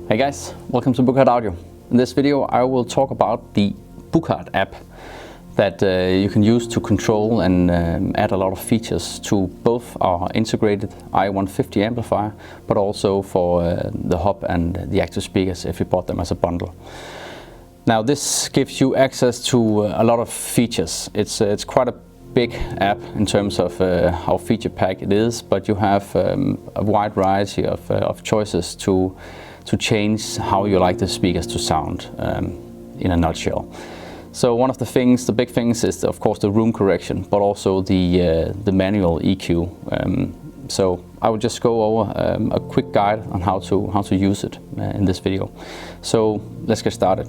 Hey guys, welcome to Buchardt Audio. In this video I will talk about the Buchardt app that you can use to control and add a lot of features to both our integrated i150 amplifier, but also for the hub and the active speakers if you bought them as a bundle. Now this gives you access to a lot of features. It's quite a big app in terms of how feature packed it is, but you have a wide variety of choices to change how you like the speakers to sound in a nutshell. So one of the big things is of course the room correction, but also the manual EQ. So I will just go over a quick guide on how to use it in this video. So let's get started.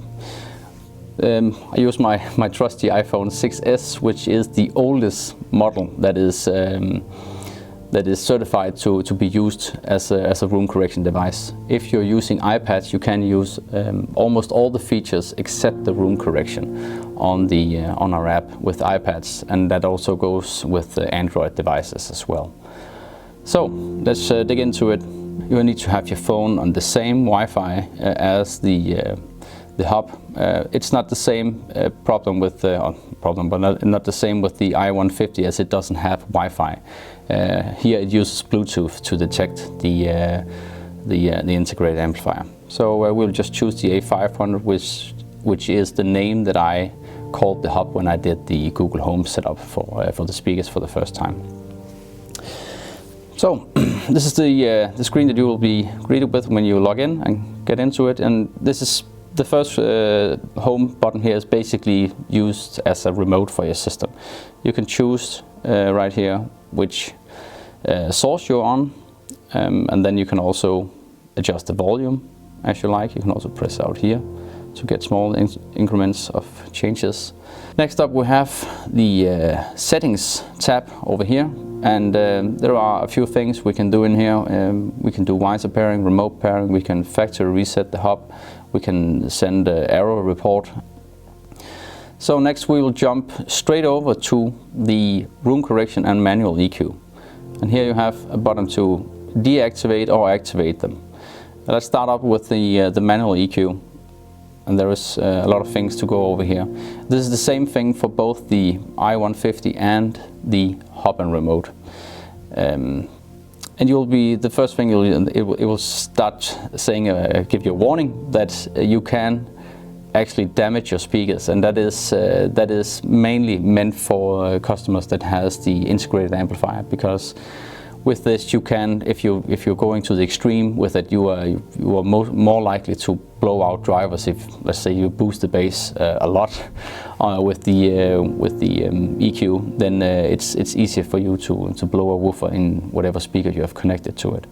I use my trusty iPhone 6s, which is the oldest model that is certified to be used as a room correction device. If you're using iPads, you can use almost all the features except the room correction on our app with iPads, and that also goes with Android devices as well. So let's dig into it. You need to have your phone on the same Wi-Fi as the hub. It's not the same problem, but not the same with the i150, as it doesn't have Wi-Fi. Here it uses Bluetooth to detect the integrated amplifier. So we'll just choose the A500, which is the name that I called the hub when I did the Google Home setup for the speakers for the first time. So this is the screen that you will be greeted with when you log in and get into it, and this is the first home button here is basically used as a remote for your system. You can choose right here which source you're on, and then you can also adjust the volume as you like. You can also press out here to get small increments of changes. Next up we have the settings tab over here, and there are a few things we can do in here. We can do WiSA pairing, remote pairing, we can factory reset the hub, we can send an error report. So next we will jump straight over to the room correction and manual EQ. And here you have a button to deactivate or activate them. Let's start up with the manual EQ. And there is a lot of things to go over here. This is the same thing for both the i150 and the hub and remote. And the first thing it will start saying, give you a warning that you can actually damage your speakers, and that is mainly meant for customers that has the integrated amplifier, because with this you can, if you're going to the extreme with it, you are more likely to blow out drivers. If let's say you boost the bass a lot with the EQ, then it's easier for you to blow a woofer in whatever speaker you have connected to it.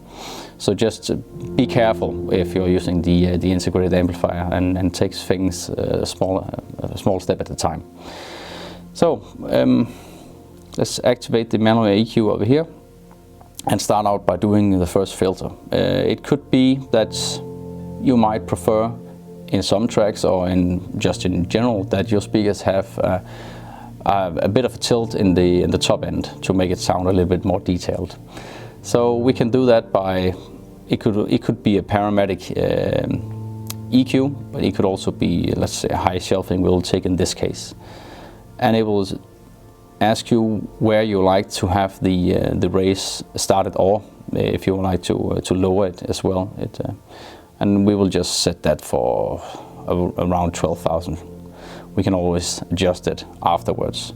So just be careful if you're using the integrated amplifier, and takes things a small step at a time. So let's activate the manual EQ over here and start out by doing the first filter. It could be that you might prefer in some tracks, or just in general, that your speakers have a bit of a tilt in the top end to make it sound a little bit more detailed. So we can do that by, it could be a parametric EQ, but it could also be, let's say, a high shelving we'll take in this case. And it will ask you where you like to have the raise started, or if you would like to lower it as well. And we will just set that for around 12,000. We can always adjust it afterwards.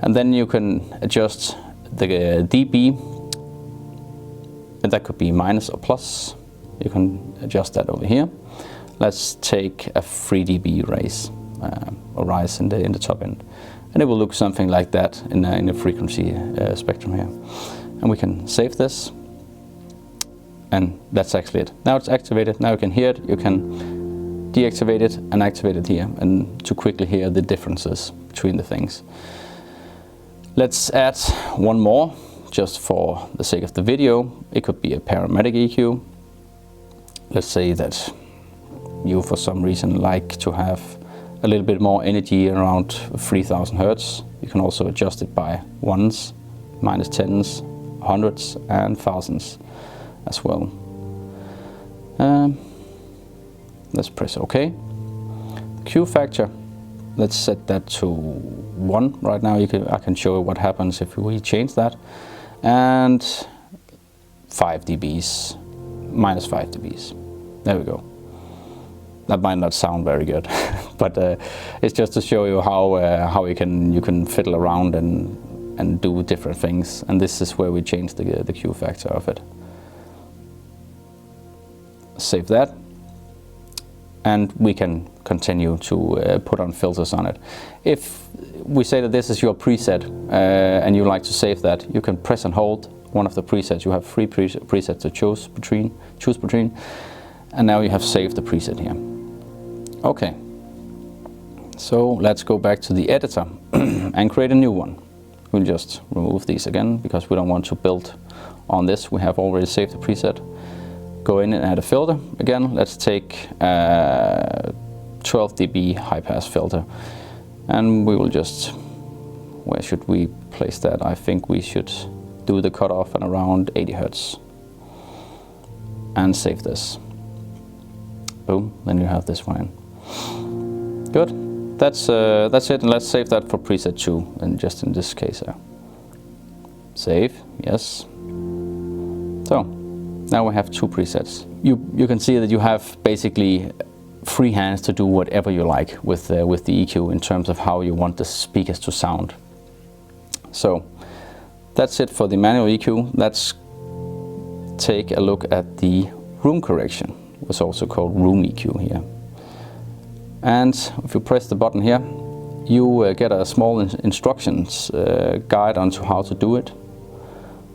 And then you can adjust the dB, and that could be minus or plus. You can adjust that over here. Let's take a 3 dB raise or rise in the top end. And it will look something like that in the frequency spectrum here. And we can save this, and that's actually it. Now it's activated. Now you can hear it. You can deactivate it and activate it here, and to quickly hear the differences between the things. Let's add one more, just for the sake of the video. It could be a parametric EQ. Let's say that you for some reason like to have a little bit more energy around 3000 Hertz. You can also adjust it by ones, minus tens, hundreds and thousands as well. Let's press OK. Q factor, let's set that to 1 right now. I can show you what happens if we change that. And 5 dBs, minus 5 dBs. There we go. That might not sound very good, but it's just to show you how you can fiddle around and do different things. And this is where we change the Q factor of it. Save that. And we can continue to put on filters on it. If we say that this is your preset and you like to save that, you can press and hold one of the presets. You have 3 presets to choose between, and now you have saved the preset here. Okay, so let's go back to the editor and create a new one. We'll just remove these again because we don't want to build on this. We have already saved the preset. Go in and add a filter. Again, let's take 12 dB high pass filter, and we will just, where should we place that? I think we should do the cutoff at around 80 Hertz and save this. Boom, then you have this one in. Good, that's it, and let's save that for preset 2, and just in this case save, yes. So now we have 2 presets. You can see that you have basically free hands to do whatever you like with the EQ in terms of how you want the speakers to sound. So that's it for the manual EQ. Let's take a look at the room correction. It's also called room EQ here. And if you press the button here, you get a small instructions guide onto how to do it.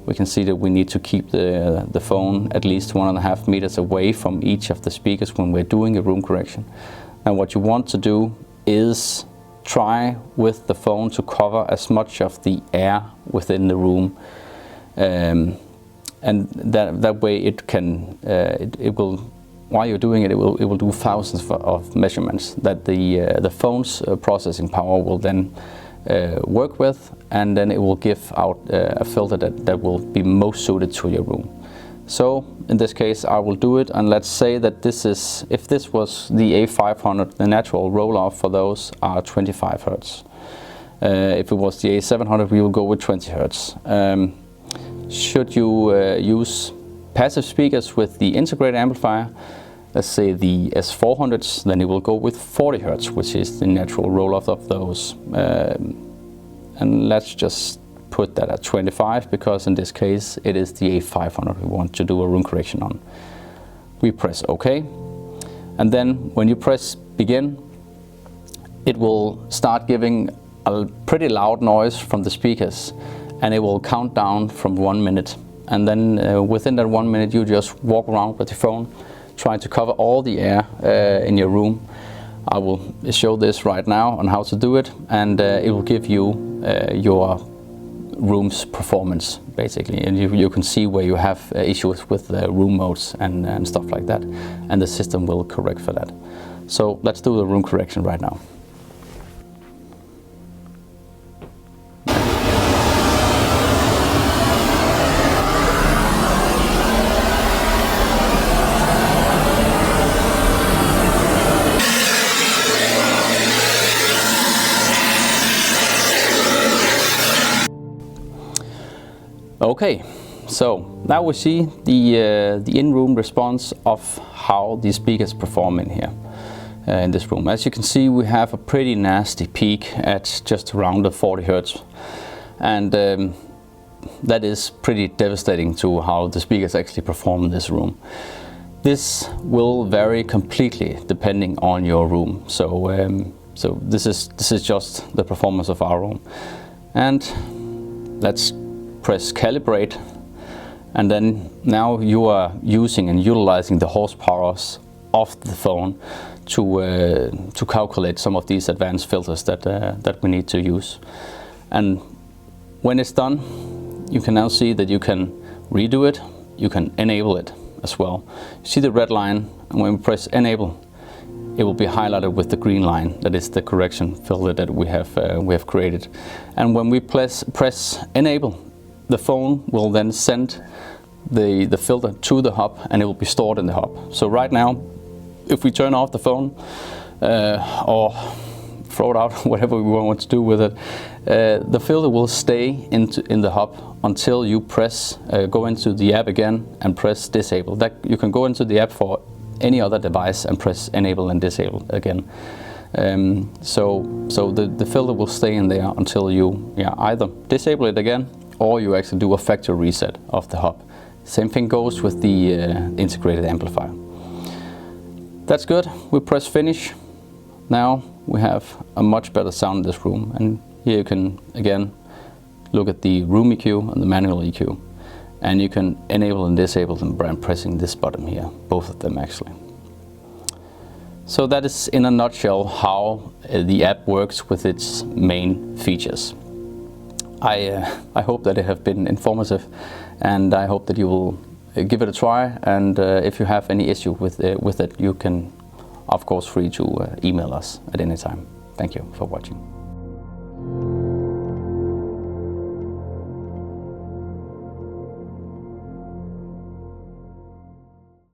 We can see that we need to keep the phone at least 1.5 meters away from each of the speakers when we're doing a room correction. And what you want to do is try with the phone to cover as much of the air within the room, and that way it can it will, while you're doing it, it will do thousands of measurements that the phone's processing power will then work with, and then it will give out a filter that will be most suited to your room. So in this case I will do it, and let's say that this is, if this was the A500, the natural roll-off for those are 25 Hertz. If it was the A700, we will go with 20 Hertz. Should you use passive speakers with the integrated amplifier, let's say the S400s, then it will go with 40 Hertz, which is the natural roll-off of those. And let's just put that at 25, because in this case it is the A500 we want to do a room correction on. We press OK, and then when you press begin, it will start giving a pretty loud noise from the speakers, and it will count down from 1 minute. And then within that 1 minute you just walk around with the phone trying to cover all the air in your room. I will show this right now on how to do it, and it will give you your room's performance basically, and you can see where you have issues with the room modes and stuff like that, and the system will correct for that. So let's do the room correction right now. Okay, so now we see the in-room response of how the speakers perform in here, in this room. As you can see, we have a pretty nasty peak at just around the 40 Hertz, and that is pretty devastating to how the speakers actually perform in this room. This will vary completely depending on your room. So so this is just the performance of our room, and let's press calibrate, and then now you are using and utilizing the horsepower of the phone to calculate some of these advanced filters that we need to use. And when it's done, you can now see that you can redo it, you can enable it as well. You see the red line, and when we press enable, it will be highlighted with the green line. That is the correction filter that we have created. And when we press enable, the phone will then send the filter to the hub, and it will be stored in the hub. So right now if we turn off the phone or throw it out, whatever we want to do with it, the filter will stay in the hub until you press, go into the app again and press disable. That you can go into the app for any other device and press enable and disable again. So the filter will stay in there until you either disable it again or you actually do a factory reset of the hub. Same thing goes with the integrated amplifier. That's good. We press finish. Now we have a much better sound in this room, and here you can again look at the room EQ and the manual EQ, and you can enable and disable them by pressing this button here, both of them actually. So that is in a nutshell how the app works with its main features. I hope that it have been informative, and I hope that you will give it a try, and if you have any issue with it, you can of course free to email us at any time. Thank you for watching.